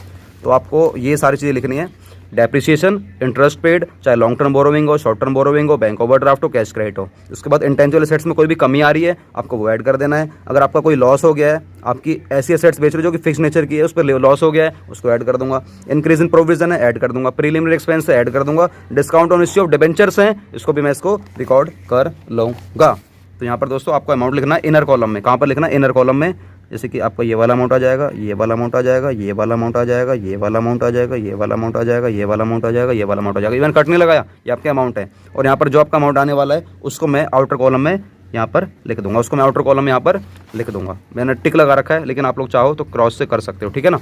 तो आपको ये सारी चीज़ें लिखनी है, डेप्रिसिएशन, इंटरेस्ट पेड, चाहे लॉन्ग टर्म बोरोविंग हो, शॉर्ट टर्म बोरोविंग हो, बैंक ओवरड्राफ्ट हो, कैश क्रेडिट हो। उसके बाद इंटेंजिबल एसेट्स में कोई भी कमी आ रही है आपको वो ऐड कर देना है। अगर आपका कोई लॉस हो गया है, आपकी ऐसी एसेट्स बेच रहे हो जो कि फिक्स नेचर की है, उस पर लॉस हो गया है, उसको ऐड कर दूंगा। इंक्रीज इन प्रोविजन है, ऐड कर दूंगा। प्रीलिमिनरी एक्सपेंस है, ऐड कर दूंगा। Discount on issue of debentures हैं, इसको भी मैं इसको रिकॉर्ड कर लूँगा। तो यहाँ पर दोस्तों आपको अमाउंट लिखना है इनर कॉलम में। कहाँ पर लिखना है? इनर कॉलम में। जैसे कि आपका ये वाला अमाउंट आ जाएगा, ये वाला अमाउंट आ जाएगा, ये वाला अमाउंट आ जाएगा, ये वाला अमाउंट आ जाएगा, ये वाला अमाउंट आ जाएगा, ये वाला अमाउंट आ जाएगा, ये वाला अमाउंट आ जाएगा। इवन कट नहीं लगाया, ये आपके अमाउंट है। और यहाँ पर जो आपका अमाउंट आने वाला है उसको मैं आउटर कॉलम में यहाँ पर लिख दूंगा, उसको मैं आउटर कॉलम में यहाँ पर लिख दूंगा। मैंने टिक लगा रखा है, लेकिन आप लोग चाहो तो क्रॉस से कर सकते हो, ठीक है ना।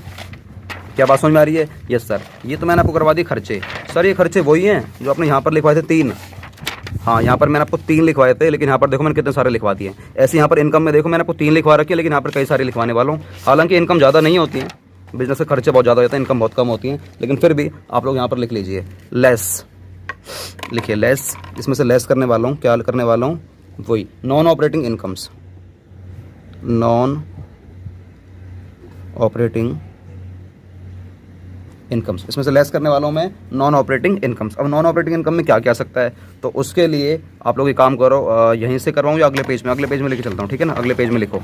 क्या बात समझ में आ रही है? Yes sir. ये तो मैंने आपको करवा दी खर्चे। सर ये खर्चे वही हैं जो आपने यहाँ पर लिखवाए थे 3। हाँ यहाँ पर मैंने आपको 3 लिखवाए थे, लेकिन यहाँ पर देखो मैंने कितने सारे लिखवा दिए। ऐसे यहाँ पर इनकम में देखो मैंने आपको 3 लिखवा रखी है, लेकिन यहाँ पर कई सारे लिखवाने वाला हूँ। हालांकि इनकम ज़्यादा नहीं होती है, बिजनेस से खर्चे बहुत ज़्यादा होते हैं, इनकम बहुत कम होती है, लेकिन फिर भी आप लोग यहाँ पर लिख लीजिए लेस, लिखिए लेस। इसमें से लेस करने वाला हूँ, क्या करने वाला हूँ? वही non operating incomes, non operating incomes, इसमें से लेस करने वाला हूँ मैं नॉन ऑपरेटिंग इनकम्स। अब नॉन ऑपरेटिंग इनकम में क्या क्या आ सकता है, तो उसके लिए आप लोग ये काम करो, यहीं से करवाऊँ या अगले पेज में? अगले पेज में लेके चलता हूँ, ठीक है ना। अगले पेज में लिखो।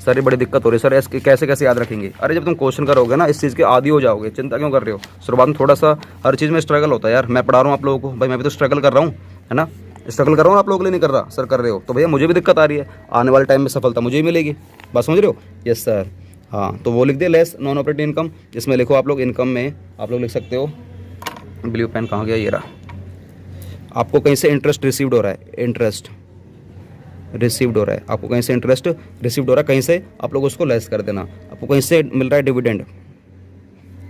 सर ये बड़ी दिक्कत हो रही है सर, इसके कैसे कैसे याद रखेंगे? अरे जब तुम क्वेश्चन करोगे ना, इस चीज़ के आदी हो जाओगे, चिंता क्यों कर रहे हो? शुरुआत में थोड़ा सा हर चीज़ में स्ट्रगल होता है यार। मैं पढ़ा रहा हूँ आप लोगों को, भाई मैं भी तो स्ट्रगल कर रहा हूँ, है ना। स्ट्रगल कर रहा हूँ, आप लोगों के लिए नहीं कर रहा। सर कर रहे हो तो भैया मुझे भी दिक्कत आ रही है, आने वाले टाइम में सफलता मुझे ही मिलेगी। बात समझ रहे हो? Yes sir. हाँ तो वो लिख दे लेस नॉन ऑपरेटिंग इनकम। इसमें लिखो आप लोग इनकम में आप लोग लिख सकते हो, ब्लू पेन कहाँ गया? ये रहा। आपको कहीं से इंटरेस्ट रिसीव्ड हो रहा है, इंटरेस्ट रिसीव्ड हो रहा है, आपको कहीं से इंटरेस्ट रिसीव्ड हो रहा है, कहीं से आप लोग उसको लेस कर देना। आपको कहीं से मिल रहा है डिविडेंड,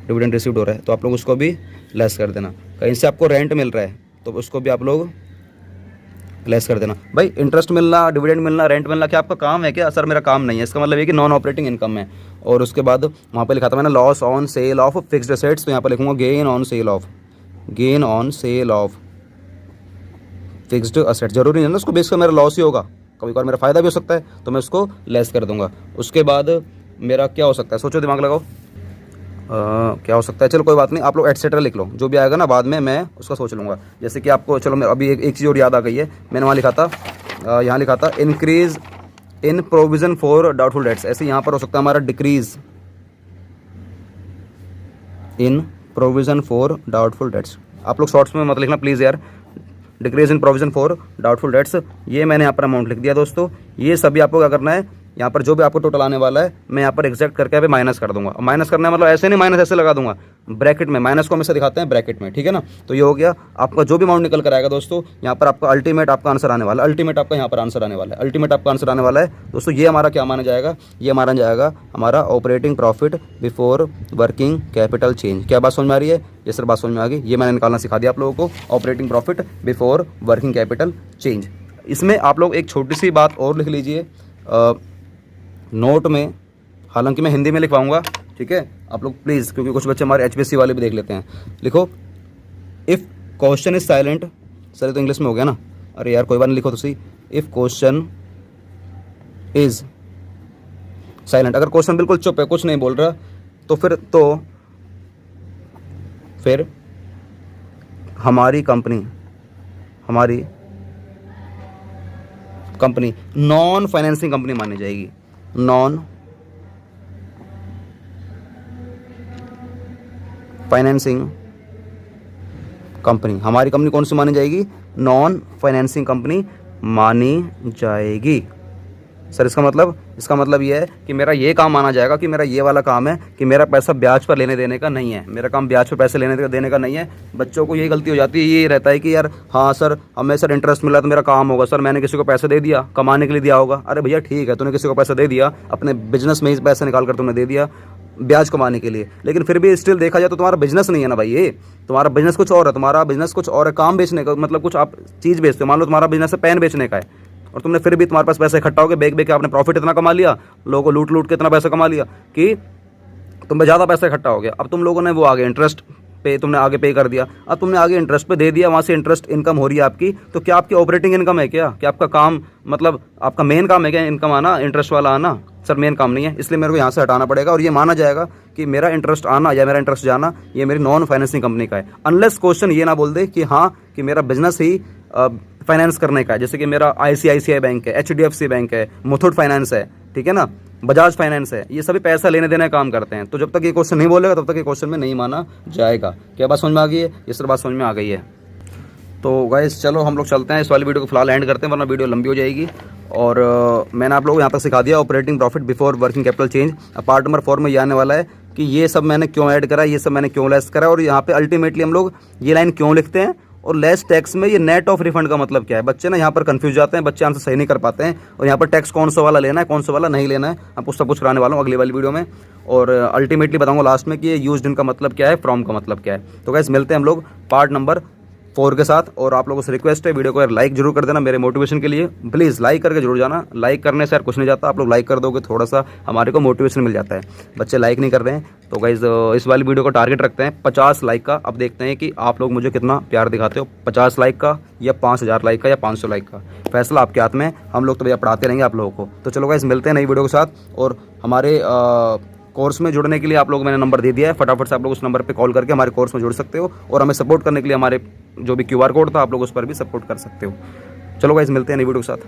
डिविडेंड रिसीव्ड हो रहा है, तो आप लोग उसको भी लेस कर देना। कहीं से आपको रेंट मिल रहा है तो उसको भी आप लोग लेस कर देना। भाई इंटरेस्ट मिलना, डिविडेंड मिलना, रेंट मिलना क्या आपका काम है क्या? सर मेरा काम नहीं है, इसका मतलब ये कि नॉन ऑपरेटिंग इनकम है। और उसके बाद वहाँ पे लिखा था मैंने loss on sale of fixed assets, तो यहाँ पर लिखूंगा gain on sale of, gain on sale of fixed asset. जरूरी नहीं है ना उसको बेस कर मेरा लॉस ही होगा, कभी कभार मेरा फायदा भी हो सकता है, तो मैं उसको लेस कर दूंगा। उसके बाद मेरा क्या हो सकता है, सोचो, दिमाग लगाओ। क्या हो सकता है? चलो कोई बात नहीं, आप लोग एटसेट्रा लिख लो, जो भी आएगा ना बाद में मैं उसका सोच लूँगा। जैसे कि आपको चलो मैं अभी एक चीज़ और याद आ गई है, मैंने वहाँ लिखा था, यहाँ लिखा था increase in provision for doubtful debts. ऐसे यहाँ पर हो सकता है हमारा decrease in provision for doubtful debts. आप लोग शॉर्ट्स में मत लिखना प्लीज़ यार। Decrease in provision for doubtful debts, ये मैंने यहाँ पर अमाउंट लिख दिया दोस्तों। ये सभी आपको क्या करना है, यहाँ पर जो भी आपको टोटल आने वाला है मैं यहाँ पर एग्जैक्ट करके यहाँ पे माइनस कर दूंगा। माइनस करना है मतलब ऐसे नहीं, माइनस ऐसे लगा दूंगा ब्रैकेट में, माइनस को हमेशा दिखाते हैं ब्रैकेट में, ठीक है ना। तो ये हो गया आपका जो भी अमाउंट निकल कर आएगा दोस्तों, यहाँ पर आपका अल्टीमेट आपका आंसर आने वाला है। अल्टीमेट आपका यहाँ पर आंसर आने वाला है, अल्टीमेट आपका आंसर आने वाला है दोस्तों। ये हमारा क्या माना जाएगा? ये हमारा जाएगा हमारा operating profit before working capital change. क्या बात समझ में आ रही है? ये सर बात समझ में आ गई। ये मैंने निकालना सिखा दिया आप लोगों को, operating profit before working capital change. इसमें आप लोग एक छोटी सी बात और लिख लीजिए नोट में, हालांकि मैं हिंदी में लिखवाऊंगा, ठीक है। आप लोग प्लीज़, क्योंकि कुछ बच्चे हमारे HPSC वाले भी देख लेते हैं। लिखो if question is silent. Sir ये तो इंग्लिश में हो गया ना, अरे यार कोई बात नहीं, लिखो तो सही। इफ़ क्वेश्चन इज साइलेंट, अगर क्वेश्चन बिल्कुल चुप है, कुछ नहीं बोल रहा, तो फिर हमारी कंपनी नॉन फाइनेंसिंग कंपनी मानी जाएगी, नॉन फाइनेंसिंग कंपनी। हमारी कंपनी कौन सी मानी जाएगी? नॉन फाइनेंसिंग कंपनी मानी जाएगी। सर इसका मतलब ये है कि मेरा ये काम माना जाएगा कि मेरा ये वाला काम है कि मेरा पैसा ब्याज पर लेने देने का नहीं है, मेरा काम ब्याज पर पैसे लेने देने का नहीं है। बच्चों को यही गलती हो जाती है, ये रहता है कि यार हाँ सर हमें सर इंटरेस्ट मिला तो मेरा काम होगा, सर मैंने किसी को पैसे दे दिया कमाने के लिए दिया होगा। अरे भैया ठीक है, तूने किसी को पैसा दे दिया, अपने बिजनेस में ही पैसे निकाल कर तुमने दे दिया ब्याज कमाने के लिए, लेकिन फिर भी स्टिल देखा जाए तो तुम्हारा बिजनेस नहीं है ना भाई, ये तुम्हारा बिजनेस कुछ और है, तुम्हारा बिजनेस कुछ और है, काम बेचने का, मतलब कुछ आप चीज़ बेचते हो। मान लो तुम्हारा बिजनेस है पेन बेचने का है, और तुमने फिर भी तुम्हारे पास पैसा इकट्ठा हो गया, बेच बेच के आपने प्रॉफिट इतना कमा लिया, लोगों को लूट लूट के इतना पैसा कमा लिया कि तुम पे ज़्यादा पैसा इकट्ठा हो गया। अब तुम लोगों ने वो आगे इंटरेस्ट पे तुमने आगे पे कर दिया, अब तुमने आगे इंटरेस्ट पे दे दिया, वहाँ से इंटरेस्ट इनकम हो रही है आपकी, तो क्या आपकी ऑपरेटिंग इनकम है क्या? क्या आपका काम मतलब आपका मेन काम है क्या इनकम आना, इंटरेस्ट वाला आना? सर मेन काम नहीं है, इसलिए मेरे को यहाँ से हटाना पड़ेगा और ये माना जाएगा कि मेरा इंटरेस्ट आना या मेरा इंटरेस्ट जाना ये मेरी नॉन फाइनेंसिंग कंपनी का है। अनलेस क्वेश्चन ये ना बोल दे कि हाँ कि मेरा बिजनेस ही फाइनेंस करने का है, जैसे कि मेरा ICICI बैंक है, HDFC बैंक है, मुथूट फाइनेंस है, ठीक है ना, बजाज फाइनेंस है, ये सभी पैसा लेने देने का काम करते हैं। तो जब तक ये क्वेश्चन नहीं बोलेगा तब तक ये क्वेश्चन में नहीं माना जाएगा। क्या बात समझ में आ गई है? ये सर बात समझ में आ गई है। तो गाइस चलो हम लोग चलते हैं, इस वाली वीडियो को फिलहाल एंड करते हैं वरना वीडियो लंबी हो जाएगी। और मैंने आप लोगों को यहाँ तक सिखा दिया operating profit before working capital change. अब पार्ट नंबर 4 में ये आने वाला है कि ये सब मैंने क्यों ऐड करा, ये सब मैंने क्यों लेस करा, और यहाँ पे अल्टीमेटली हम लोग ये लाइन क्यों लिखते हैं, और लेस टैक्स में ये नेट ऑफ रिफंड का मतलब क्या है। बच्चे ना यहाँ पर कंफ्यूज जाते हैं, बच्चे आंसर सही नहीं कर पाते हैं, और यहाँ पर टैक्स कौन सा वाला लेना है कौन सा वाला नहीं लेना है, आपको सब कुछ कराने वाला हूँ अगली वाली वीडियो में। और अल्टीमेटली बताऊँगा लास्ट में कि ये यूज्ड इन का मतलब क्या है, फ्रॉम का मतलब क्या है। तो गाइस मिलते हैं हम लोग पार्ट नंबर 4 के साथ। और आप लोगों से रिक्वेस्ट है वीडियो को यार लाइक जरूर कर देना मेरे मोटिवेशन के लिए, प्लीज़ लाइक करके जरूर जाना। लाइक करने से यार कुछ नहीं जाता, आप लोग लाइक कर दोगे थोड़ा सा हमारे को मोटिवेशन मिल जाता है। बच्चे लाइक नहीं कर रहे हैं, तो गाइज इस वाली वीडियो को टारगेट रखते हैं 50 लाइक का। अब देखते हैं कि आप लोग मुझे कितना प्यार दिखाते हो, 50 लाइक का या 5000 लाइक का या 500 लाइक का, फैसला आपके हाथ में है। हम लोग तो भैया पढ़ाते रहेंगे आप लोगों को। तो चलो गाइज मिलते हैं नई वीडियो के साथ। और हमारे कोर्स में जुड़ने के लिए आप लोग मैंने नंबर दे दिया है, फटाफट से आप लोग उस नंबर पे कॉल करके हमारे कोर्स में जुड़ सकते हो, और हमें सपोर्ट करने के लिए हमारे जो भी QR कोड था आप लोग उस पर भी सपोर्ट कर सकते हो। चलो गाइस मिलते हैं नई वीडियो के साथ।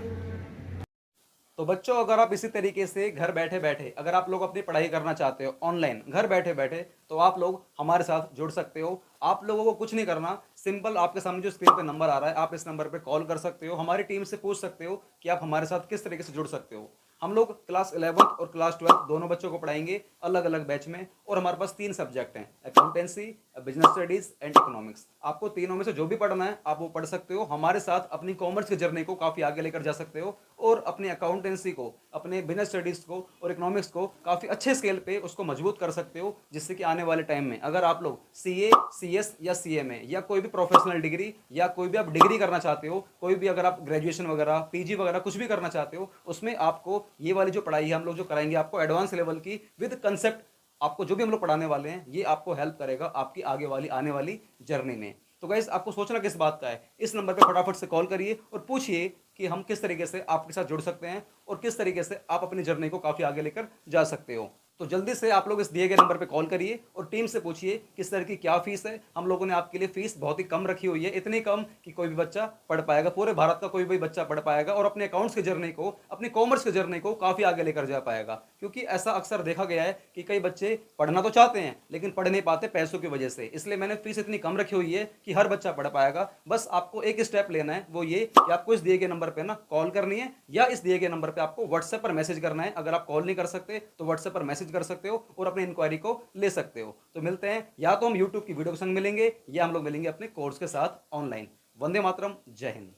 तो बच्चों अगर आप इसी तरीके से घर बैठे बैठे अगर आप लोग अपनी पढ़ाई करना चाहते हो ऑनलाइन घर बैठे बैठे, तो आप लोग हमारे साथ जुड़ सकते हो। आप लोगों को कुछ नहीं करना, सिंपल आपके सामने जो स्क्रीन पे नंबर आ रहा है आप इस नंबर पे कॉल कर सकते हो, हमारी टीम से पूछ सकते हो कि आप हमारे साथ किस तरीके से जुड़ सकते हो। हम लोग क्लास 11th और क्लास 12th दोनों बच्चों को पढ़ाएंगे अलग अलग बैच में, और हमारे पास 3 सब्जेक्ट हैं, accountancy, business studies and economics. आपको तीनों में से जो भी पढ़ना है आप वो पढ़ सकते हो, हमारे साथ अपनी कॉमर्स की जर्नी को काफ़ी आगे लेकर जा सकते हो, और अपनी अकाउंटेंसी को, अपने बिजनेस स्टडीज को और इकोनॉमिक्स को काफ़ी अच्छे स्केल पे उसको मजबूत कर सकते हो, जिससे कि आने वाले टाइम में अगर आप लोग CA, CS या CMA या कोई भी प्रोफेशनल डिग्री या कोई भी आप डिग्री करना चाहते हो, कोई भी अगर आप ग्रेजुएशन वगैरह PG वगैरह कुछ भी करना चाहते हो, उसमें आपको ये वाली जो पढ़ाई है हम लोग जो कराएंगे आपको एडवांस लेवल की विद कंसेप्ट, आपको जो भी हम लोग पढ़ाने वाले हैं ये आपको हेल्प करेगा आपकी आगे वाली आने वाली जर्नी में। तो गाइस आपको सोचना किस बात का है, इस नंबर पे फटाफट से कॉल करिए और पूछिए कि हम किस तरीके से आपके साथ जुड़ सकते हैं और किस तरीके से आप अपनी जर्नी को काफ़ी आगे लेकर जा सकते हो। तो जल्दी से आप लोग इस दिए गए नंबर पे कॉल करिए और टीम से पूछिए किस तरह की क्या फीस है। हम लोगों ने आपके लिए फीस बहुत ही कम रखी हुई है, इतनी कम कि कोई भी बच्चा पढ़ पाएगा, पूरे भारत का कोई भी बच्चा पढ़ पाएगा और अपने अकाउंट्स की जर्नी को, अपनी कॉमर्स की जर्नी को काफ़ी आगे लेकर जा पाएगा। क्योंकि ऐसा अक्सर देखा गया है कि कई बच्चे पढ़ना तो चाहते हैं लेकिन पढ़ नहीं पाते पैसों की वजह से, इसलिए मैंने फीस इतनी कम रखी हुई है कि हर बच्चा पढ़ पाएगा। बस आपको एक स्टेप लेना है, वो ये कि आपको इस दिए गए नंबर पर ना कॉल करनी है या इस दिए गए नंबर पर आपको व्हाट्सएप पर मैसेज करना है। अगर आप कॉल नहीं कर सकते तो व्हाट्सएप पर मैसेज कर सकते हो और अपनी इंक्वायरी को ले सकते हो। तो मिलते हैं, या तो हम YouTube की वीडियो के संग मिलेंगे या हम लोग मिलेंगे अपने कोर्स के साथ ऑनलाइन। वंदे मातरम, जय हिंद।